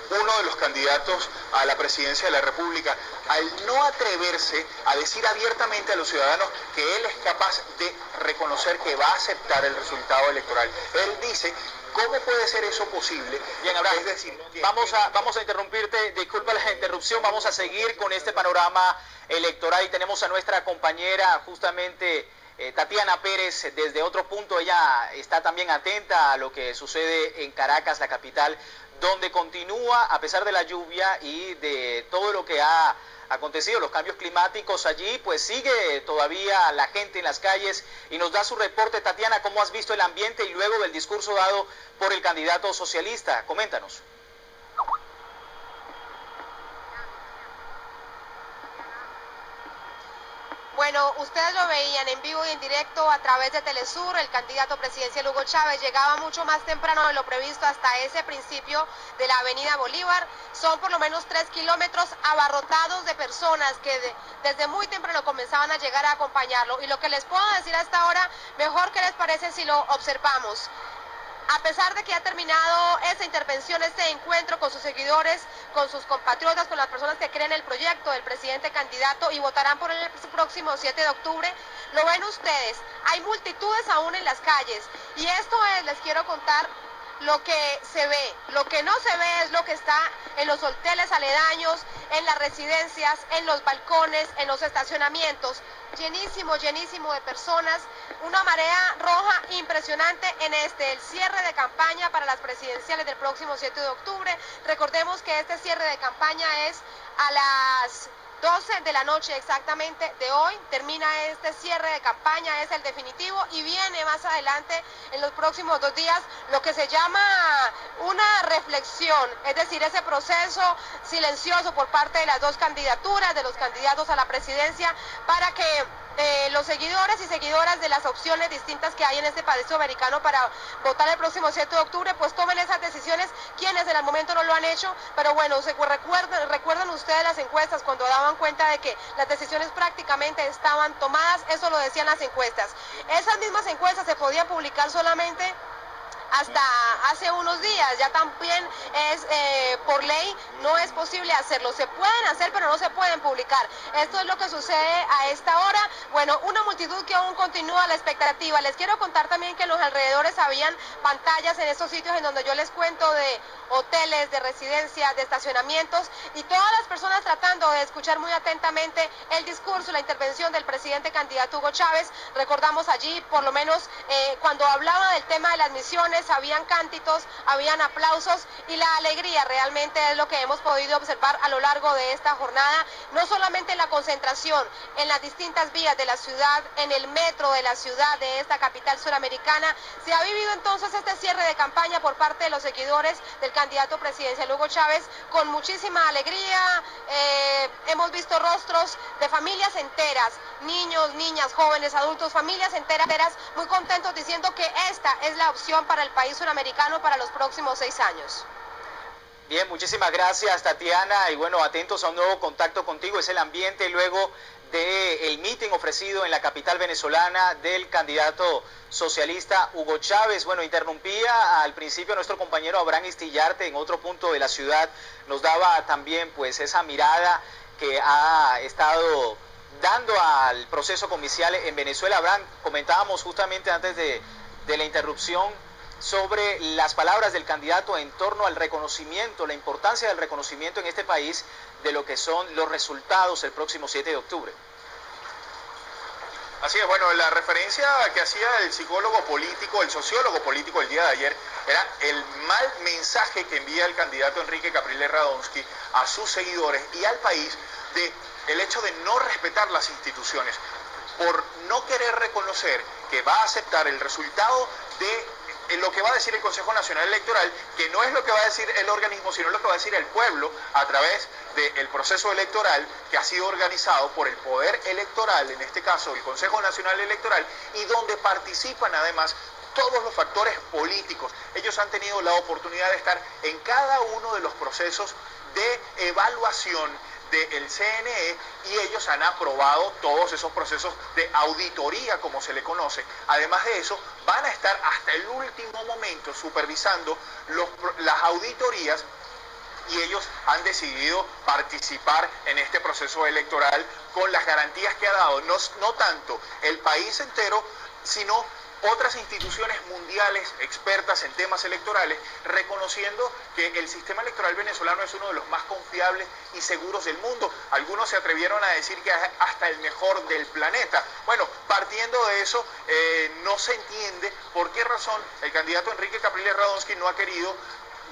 uno de los candidatos a la presidencia de la República, al no atreverse a decir abiertamente a los ciudadanos que él es capaz de reconocer que va a aceptar el resultado electoral. Él dice, ¿cómo puede ser eso posible? Bien, Abraham, es decir, vamos a interrumpirte, disculpa la interrupción, vamos a seguir con este panorama electoral y tenemos a nuestra compañera justamente Tatiana Pérez desde otro punto. Ella está también atenta a lo que sucede en Caracas, la capital, donde continúa, a pesar de la lluvia y de todo lo que ha acontecido, los cambios climáticos allí, pues sigue todavía la gente en las calles y nos da su reporte. Tatiana, ¿cómo has visto el ambiente y luego del discurso dado por el candidato socialista? Coméntanos. Bueno, ustedes lo veían en vivo y en directo a través de Telesur. El candidato presidencial Hugo Chávez llegaba mucho más temprano de lo previsto hasta ese principio de la avenida Bolívar. Son por lo menos 3 kilómetros abarrotados de personas que desde muy temprano comenzaban a llegar a acompañarlo. Y lo que les puedo decir hasta ahora, mejor que les parece si lo observamos. A pesar de que ha terminado esta intervención, este encuentro con sus seguidores, con sus compatriotas, con las personas que creen el proyecto del presidente candidato y votarán por él el próximo 7 de octubre, lo ven ustedes, hay multitudes aún en las calles y esto es, les quiero contar, lo que se ve. Lo que no se ve es lo que está en los hoteles aledaños, en las residencias, en los balcones, en los estacionamientos. Llenísimo, llenísimo de personas, una marea roja impresionante en el cierre de campaña para las presidenciales del próximo 7 de octubre. Recordemos que este cierre de campaña es a las 12 de la noche exactamente de hoy, termina este cierre de campaña, es el definitivo y viene más adelante en los próximos 2 días lo que se llama una reflexión, es decir, ese proceso silencioso por parte de las dos candidaturas, de los candidatos a la presidencia, para que los seguidores y seguidoras de las opciones distintas que hay en este país americano para votar el próximo 7 de octubre, pues tomen esas decisiones, quienes en el momento no lo han hecho, pero bueno, recuerdan ustedes las encuestas cuando daban cuenta de que las decisiones prácticamente estaban tomadas, eso lo decían las encuestas. Esas mismas encuestas se podían publicar solamente hasta hace unos días, ya también es por ley, no es posible hacerlo, se pueden hacer pero no se pueden publicar. Esto es lo que sucede a esta hora. Bueno, una multitud que aún continúa la expectativa. Les quiero contar también que en los alrededores habían pantallas en estos sitios en donde yo les cuento de hoteles, de residencias, de estacionamientos y todas las personas tratando de escuchar muy atentamente el discurso, la intervención del presidente candidato Hugo Chávez. Recordamos allí, por lo menos cuando hablaba del tema de las misiones, habían cánticos, habían aplausos y la alegría realmente es lo que hemos podido observar a lo largo de esta jornada, no solamente en la concentración, en las distintas vías de la ciudad, en el metro de la ciudad de esta capital suramericana. Se ha vivido entonces este cierre de campaña por parte de los seguidores del candidato presidencial Hugo Chávez con muchísima alegría. Hemos visto rostros de familias enteras, niños, niñas, jóvenes, adultos, familias enteras muy contentos diciendo que esta es la opción para el país suramericano para los próximos 6 años. Bien, muchísimas gracias, Tatiana, y bueno, atentos a un nuevo contacto contigo. Es el ambiente luego del meeting ofrecido en la capital venezolana del candidato socialista Hugo Chávez. Bueno, interrumpía al principio nuestro compañero Abraham Istillarte en otro punto de la ciudad, nos daba también pues esa mirada que ha estado dando al proceso comercial en Venezuela. Abraham, comentábamos justamente antes de la interrupción sobre las palabras del candidato en torno al reconocimiento, la importancia del reconocimiento en este país de lo que son los resultados el próximo 7 de octubre. Así es, bueno, la referencia que hacía el psicólogo político, el sociólogo político el día de ayer, era el mal mensaje que envía el candidato Enrique Capriles Radonsky a sus seguidores y al país de el hecho de no respetar las instituciones, por no querer reconocer que va a aceptar el resultado de lo que va a decir el Consejo Nacional Electoral, que no es lo que va a decir el organismo, sino lo que va a decir el pueblo a través del proceso electoral que ha sido organizado por el poder electoral, en este caso el Consejo Nacional Electoral, y donde participan además todos los factores políticos. Ellos han tenido la oportunidad de estar en cada uno de los procesos de evaluación del CNE y ellos han aprobado todos esos procesos de auditoría, como se le conoce. Además de eso, van a estar hasta el último momento supervisando las auditorías y ellos han decidido participar en este proceso electoral con las garantías que ha dado, no tanto el país entero, sino otras instituciones mundiales expertas en temas electorales, reconociendo que el sistema electoral venezolano es uno de los más confiables y seguros del mundo. Algunos se atrevieron a decir que es hasta el mejor del planeta. Bueno, partiendo de eso, no se entiende por qué razón el candidato Enrique Capriles Radonsky no ha querido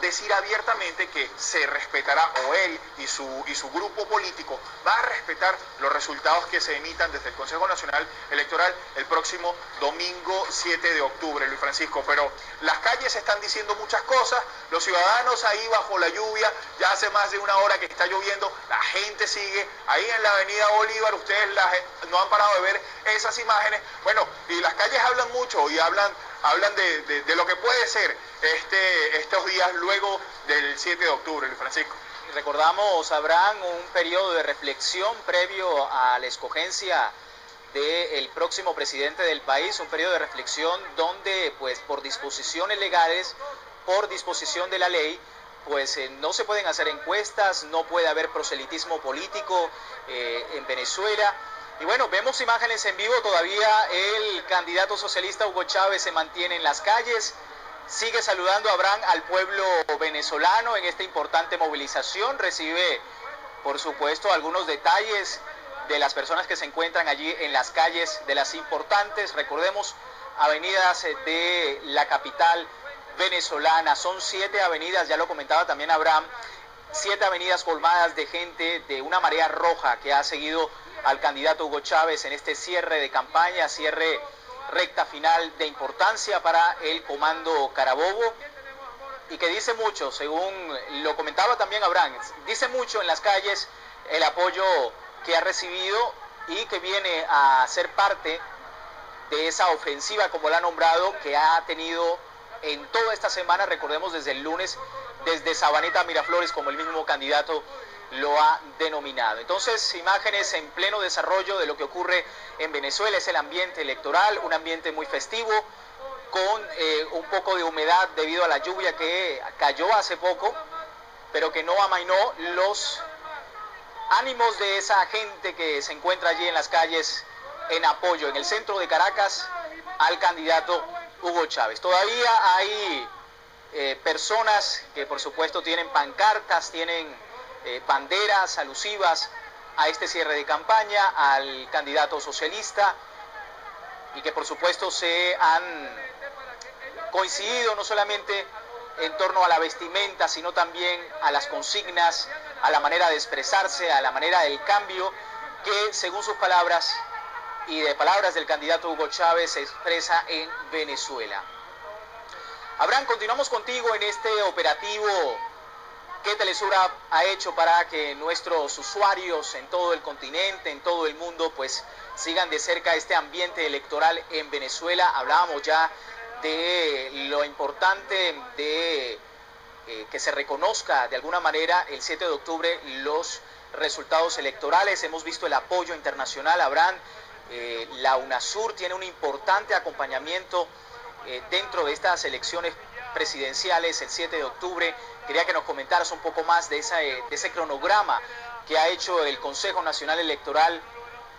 decir abiertamente que se respetará, o él y su grupo político va a respetar los resultados que se emitan desde el Consejo Nacional Electoral el próximo domingo 7 de octubre, Luis Francisco. Pero las calles están diciendo muchas cosas, los ciudadanos ahí bajo la lluvia, ya hace más de una hora que está lloviendo, la gente sigue ahí en la avenida Bolívar, ustedes no han parado de ver esas imágenes. Bueno, y las calles hablan mucho y hablan de lo que puede ser estos días luego del 7 de octubre, Luis Francisco. Recordamos, Abraham, un periodo de reflexión previo a la escogencia del próximo presidente del país, un periodo de reflexión donde, pues, por disposiciones legales, por disposición de la ley, pues no se pueden hacer encuestas, no puede haber proselitismo político en Venezuela. Y bueno, vemos imágenes en vivo, todavía el candidato socialista Hugo Chávez se mantiene en las calles, sigue saludando a Abraham al pueblo venezolano en esta importante movilización, recibe por supuesto algunos detalles de las personas que se encuentran allí en las calles de las importantes, recordemos, avenidas de la capital venezolana, son 7 avenidas, ya lo comentaba también Abraham, 7 avenidas colmadas de gente, de una marea roja que ha seguido al candidato Hugo Chávez en este cierre de campaña, cierre recta final de importancia para el Comando Carabobo, y que dice mucho, según lo comentaba también Abraham, dice mucho en las calles el apoyo que ha recibido y que viene a ser parte de esa ofensiva, como la ha nombrado, que ha tenido en toda esta semana, recordemos desde el lunes, desde Sabaneta a Miraflores, como el mismo candidato lo ha denominado. Entonces, imágenes en pleno desarrollo de lo que ocurre en Venezuela, es el ambiente electoral, un ambiente muy festivo, con un poco de humedad debido a la lluvia que cayó hace poco, pero que no amainó los ánimos de esa gente que se encuentra allí en las calles en apoyo, en el centro de Caracas, al candidato Hugo Chávez. Todavía hay personas que por supuesto tienen pancartas, tienen banderas alusivas a este cierre de campaña, al candidato socialista, y que por supuesto se han coincidido no solamente en torno a la vestimenta, sino también a las consignas, a la manera de expresarse, a la manera del cambio que, según sus palabras y de palabras del candidato Hugo Chávez, se expresa en Venezuela. Abraham, continuamos contigo en este operativo que Telesur ha hecho para que nuestros usuarios en todo el continente, en todo el mundo, pues sigan de cerca este ambiente electoral en Venezuela. Hablábamos ya de lo importante de que se reconozca de alguna manera el 7 de octubre los resultados electorales. Hemos visto el apoyo internacional, Abraham. La UNASUR tiene un importante acompañamiento dentro de estas elecciones presidenciales el 7 de octubre. Quería que nos comentaras un poco más de ese cronograma que ha hecho el Consejo Nacional Electoral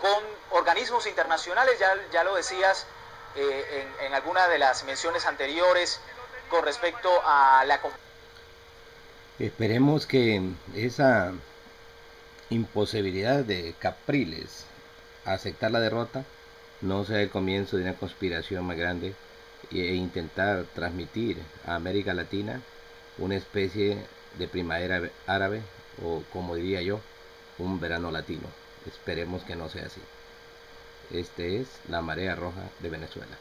con organismos internacionales, ya lo decías en alguna de las menciones anteriores con respecto a la... Esperemos que esa imposibilidad de Capriles a aceptar la derrota no sea el comienzo de una conspiración más grande e intentar transmitir a América Latina una especie de primavera árabe, o como diría yo, un verano latino. Esperemos que no sea así. Este es la marea roja de Venezuela.